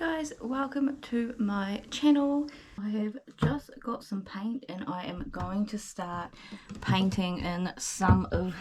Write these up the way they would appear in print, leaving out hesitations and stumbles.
guys, welcome to my channel. I have just got some paint and I am going to start painting in some of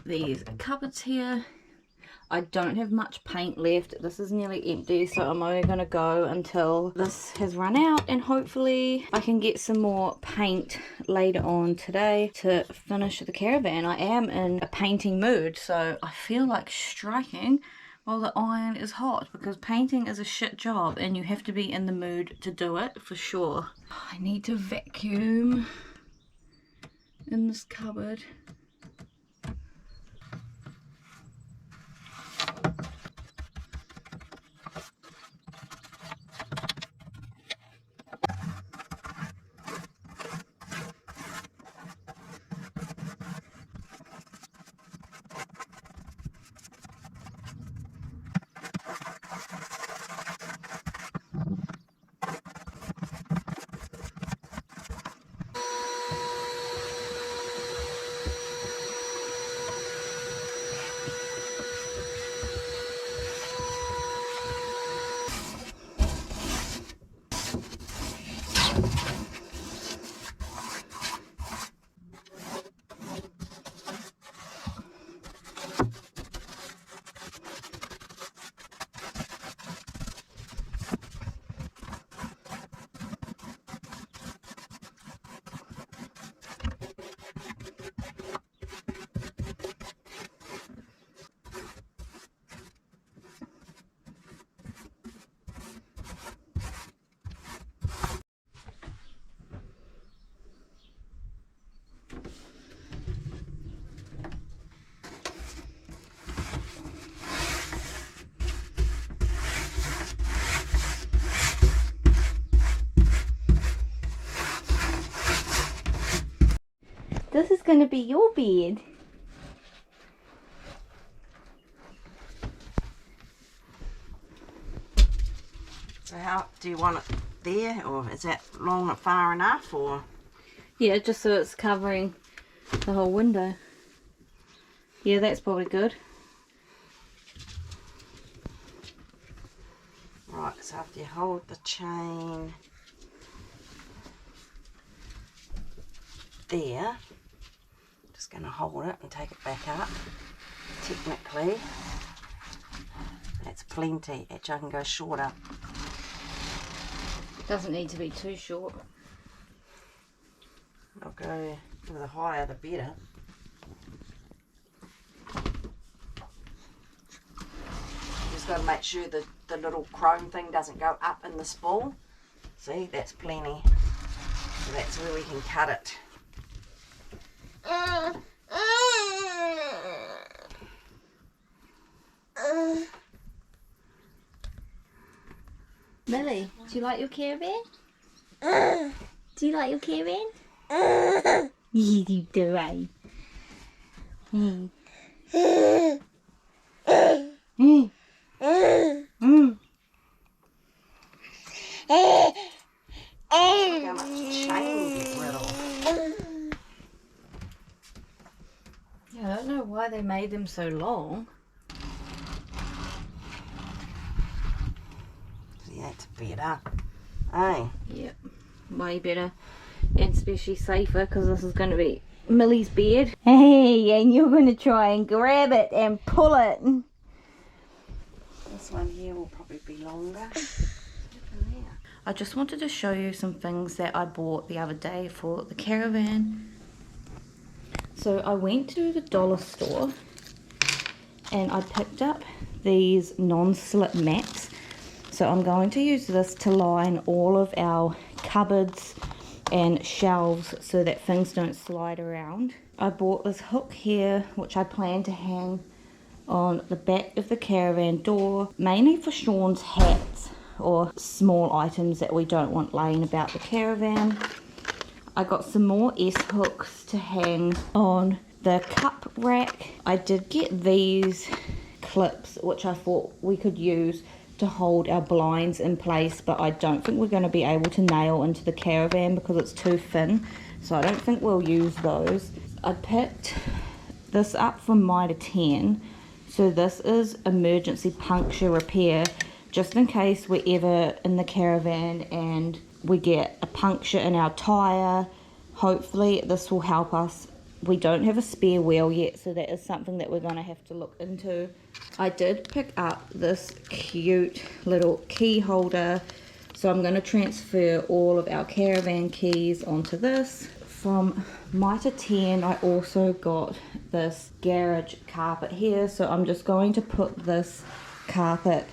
these cupboards here. I don't have much paint left. This is nearly empty, so I'm only going to go until this has run out, and hopefully I can get some more paint later on today to finish the caravan. I am in a painting mood, so I feel like striking while the iron is hot, because painting is a shit job and you have to be in the mood to do it for sure. I need to vacuum in this cupboard. This is going to be your bed. So how do you want it there, or is that long far enough, or? Yeah, just so it's covering the whole window. Yeah, that's probably good. Right, so after you hold the chain there, just going to hold it and take it back up. Technically, that's plenty. Actually, I can go shorter. Doesn't need to be too short. I'll go the higher the better. Just got to make sure that the little chrome thing doesn't go up in the spool. See, that's plenty. So that's where we can cut it. Millie, do you like your caravan? Do you like your caravan? Yeah, you do, right? Mm. Mm. Mm. Look how much chain gets rid of. Yeah, I don't know why they made them so long. Yeah, it's better. Hey. Yep, way better, and especially safer, because this is going to be Millie's bed. Hey, and you're going to try and grab it and pull it. This one here will probably be longer. I just wanted to show you some things that I bought the other day for the caravan. So I went to the dollar store and I picked up these non-slip mats. So I'm going to use this to line all of our cupboards and shelves so that things don't slide around. I bought this hook here, which I plan to hang on the back of the caravan door, mainly for Sean's hats or small items that we don't want laying about the caravan. I got some more S-hooks to hang on the cup rack. I did get these clips, which I thought we could use to hold our blinds in place, but I don't think we're going to be able to nail into the caravan because it's too thin, so I don't think we'll use those. I picked this up from Mitre 10. So this is emergency puncture repair just in case we're ever in the caravan and we get a puncture in our tyre. Hopefully this will help us. We don't have a spare wheel yet, so that is something that we're going to have to look into. I did pick up this cute little key holder, so I'm going to transfer all of our caravan keys onto this. From Mitre 10 I also got this garage carpet here, so I'm just going to put this carpet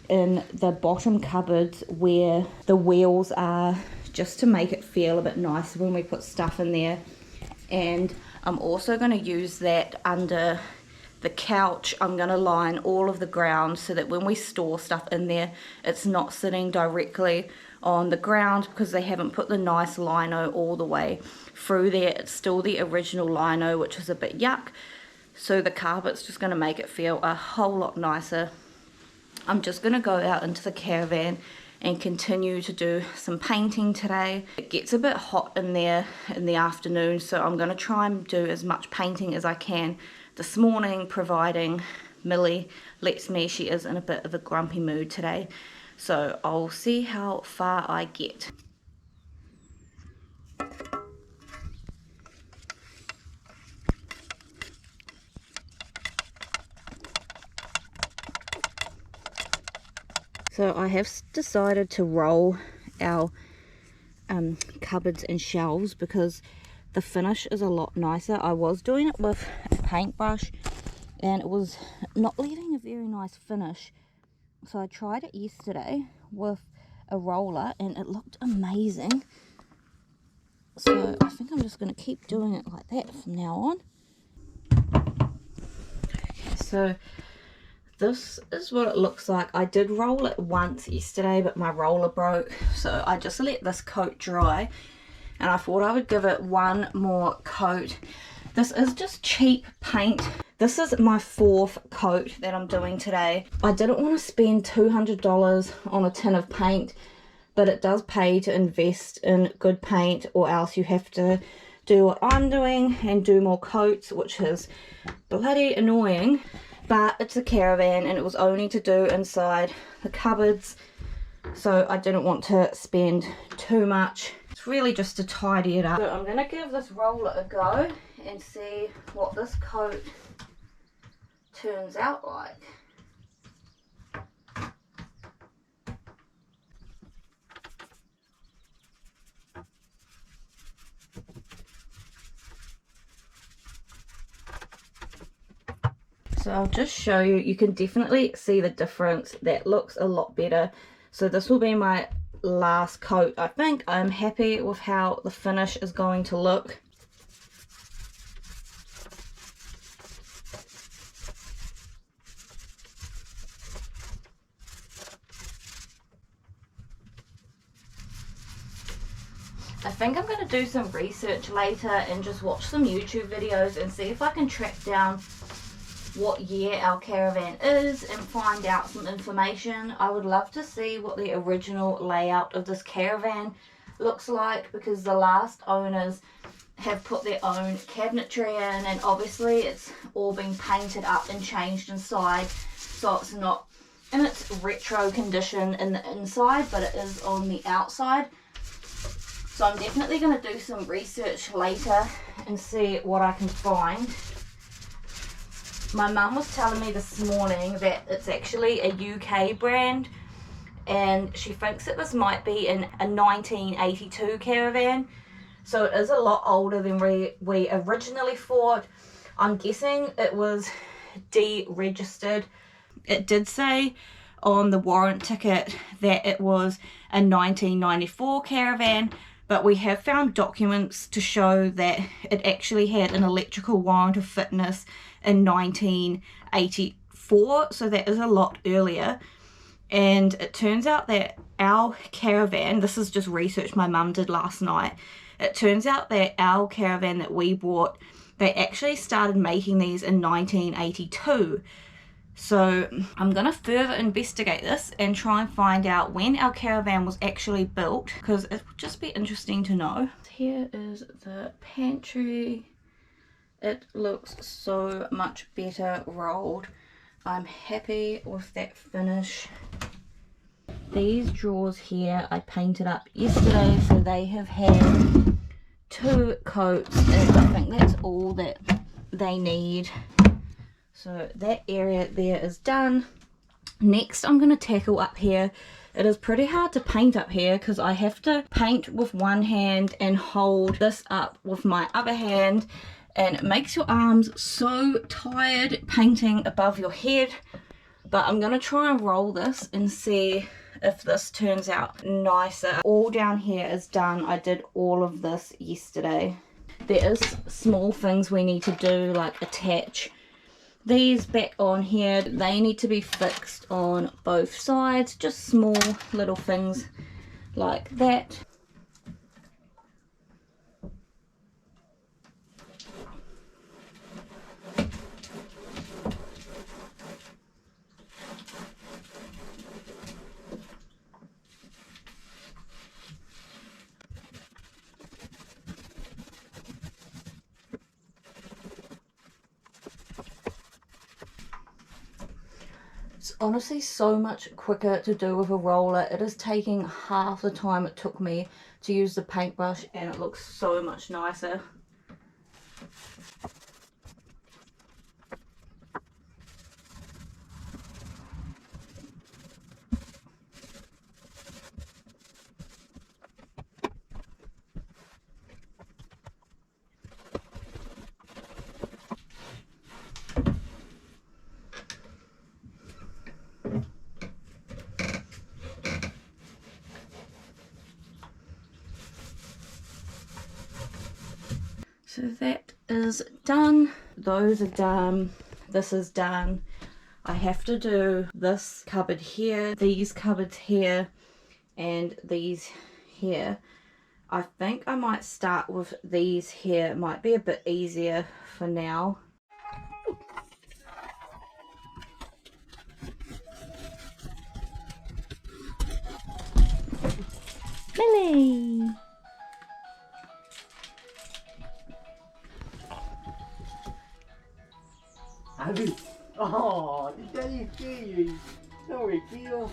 in the bottom cupboards where the wheels are, just to make it feel a bit nicer when we put stuff in there. And I'm also going to use that under the couch. I'm going to line all of the ground so that when we store stuff in there, it's not sitting directly on the ground, because they haven't put the nice lino all the way through there. It's still the original lino, which is a bit yuck. So the carpet's just going to make it feel a whole lot nicer. I'm just going to go out into the caravan and continue to do some painting today. It gets a bit hot in there in the afternoon, so I'm going to try and do as much painting as I can this morning, providing Millie lets me. She is in a bit of a grumpy mood today, so I'll see how far I get. So I have decided to roll our cupboards and shelves because the finish is a lot nicer. I was doing it with a paintbrush and it was not leaving a very nice finish. So I tried it yesterday with a roller and it looked amazing. So I think I'm just going to keep doing it like that from now on. Okay, so this is what it looks like. I did roll it once yesterday, but my roller broke, so I just let this coat dry, and I thought I would give it one more coat. This is just cheap paint. This is my 4th coat that I'm doing today. I didn't want to spend $200 on a tin of paint, but it does pay to invest in good paint, or else you have to do what I'm doing and do more coats, which is bloody annoying. But it's a caravan and it was only to do inside the cupboards, so I didn't want to spend too much. It's really just to tidy it up. So I'm going to give this roller a go and see what this coat turns out like. So I'll just show you, you can definitely see the difference. That looks a lot better. So this will be my last coat. I think I'm happy with how the finish is going to look. I think I'm going to do some research later and just watch some YouTube videos and see if I can track down what year our caravan is and find out some information. I would love to see what the original layout of this caravan looks like, because the last owners have put their own cabinetry in, and obviously it's all been painted up and changed inside, so it's not in its retro condition in the inside, but it is on the outside. So I'm definitely going to do some research later and see what I can find. My mum was telling me this morning that it's actually a UK brand, and she thinks that this might be a 1982 caravan, so it is a lot older than we originally thought. I'm guessing it was deregistered. It did say on the warrant ticket that it was a 1994 caravan, but we have found documents to show that it actually had an electrical warrant of fitness in 1984, so that is a lot earlier. And it turns out that our caravan, this is just research my mum did last night, it turns out that our caravan that we bought, they actually started making these in 1982. So I'm going to further investigate this and try and find out when our caravan was actually built, because it would just be interesting to know. Here is the pantry. It looks so much better rolled. I'm happy with that finish. these drawers here I painted up yesterday, so they have had 2 coats, and I think that's all that they need. So that area there is done. Next I'm going to tackle up here. It is pretty hard to paint up here because I have to paint with one hand and hold this up with my other hand, and it makes your arms so tired painting above your head. But I'm going to try and roll this and see if this turns out nicer. All down here is done. I did all of this yesterday. There is small things we need to do, like attach these back on here. They need to be fixed on both sides, just small little things like that. It's honestly so much quicker to do with a roller. It is taking half the time it took me to use the paintbrush, and it looks so much nicer. So that is done. Those are done. This is done. I have to do this cupboard here, these cupboards here, and these here. I think I might start with these here. It might be a bit easier for now. Millie! Oh, did Daddy see you? Sorry, Gil.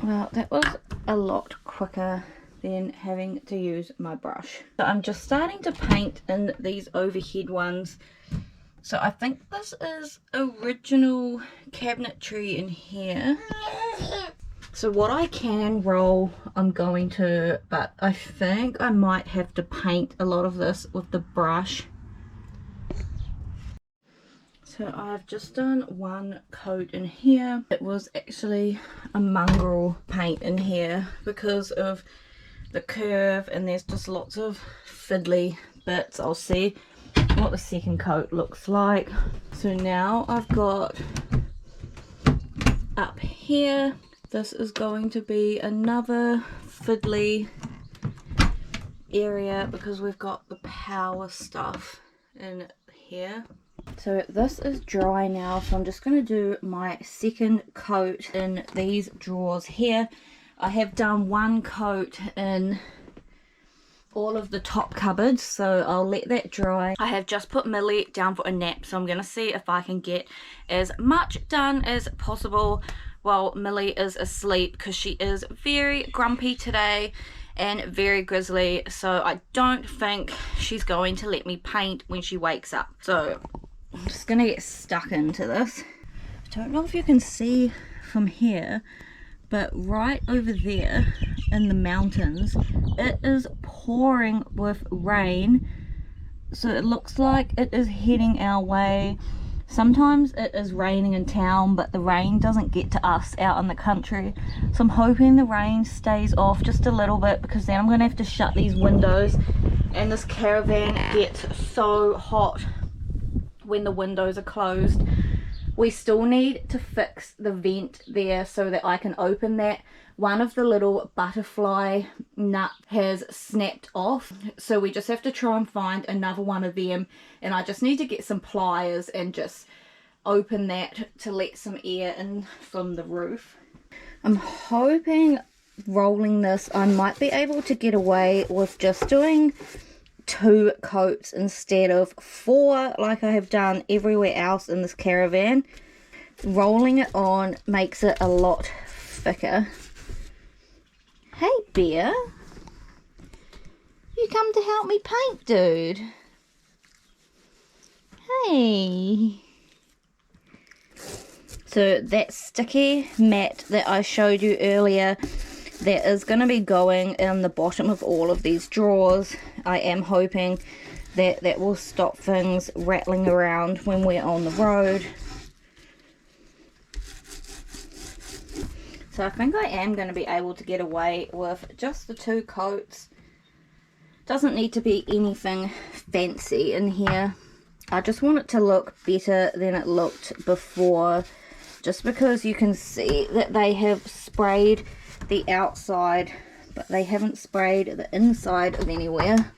Well, that was a lot quicker than having to use my brush. So I'm just starting to paint in these overhead ones. So I think this is original cabinetry in here. So what I can roll, I'm going to, but I think I might have to paint a lot of this with the brush. So I've just done one coat in here. It was actually a mongrel paint in here because of the curve, and there's just lots of fiddly bits. I'll see what the second coat looks like. So now I've got up here, this is going to be another fiddly area because we've got the power stuff in here. So this is dry now, so I'm just going to do my second coat in these drawers here. I have done one coat in all of the top cupboards, so I'll let that dry. I have just put Millie down for a nap, so I'm going to see if I can get as much done as possible while Millie is asleep, because she is very grumpy today and very grizzly, so I don't think she's going to let me paint when she wakes up. So I'm just going to get stuck into this. I don't know if you can see from here, but right over there in the mountains, it is pouring with rain. So it looks like it is heading our way. Sometimes it is raining in town, but the rain doesn't get to us out in the country. So I'm hoping the rain stays off just a little bit, because then I'm going to have to shut these windows. And this caravan gets so hot when the windows are closed. We still need to fix the vent there so that I can open that. One of the little butterfly nut has snapped off, so we just have to try and find another one of them, and I just need to get some pliers and just open that to let some air in from the roof. I'm hoping rolling this, I might be able to get away with just doing 2 coats instead of 4 like I have done everywhere else in this caravan. Rolling it on makes it a lot thicker. Hey bear, you come to help me paint, dude? Hey. So that sticky mat that I showed you earlier, that is going to be going in the bottom of all of these drawers. I am hoping that that will stop things rattling around when we're on the road. So I think I am going to be able to get away with just the 2 coats. Doesn't need to be anything fancy in here. I just want it to look better than it looked before, just because you can see that they have sprayed the outside, but they haven't sprayed the inside of anywhere.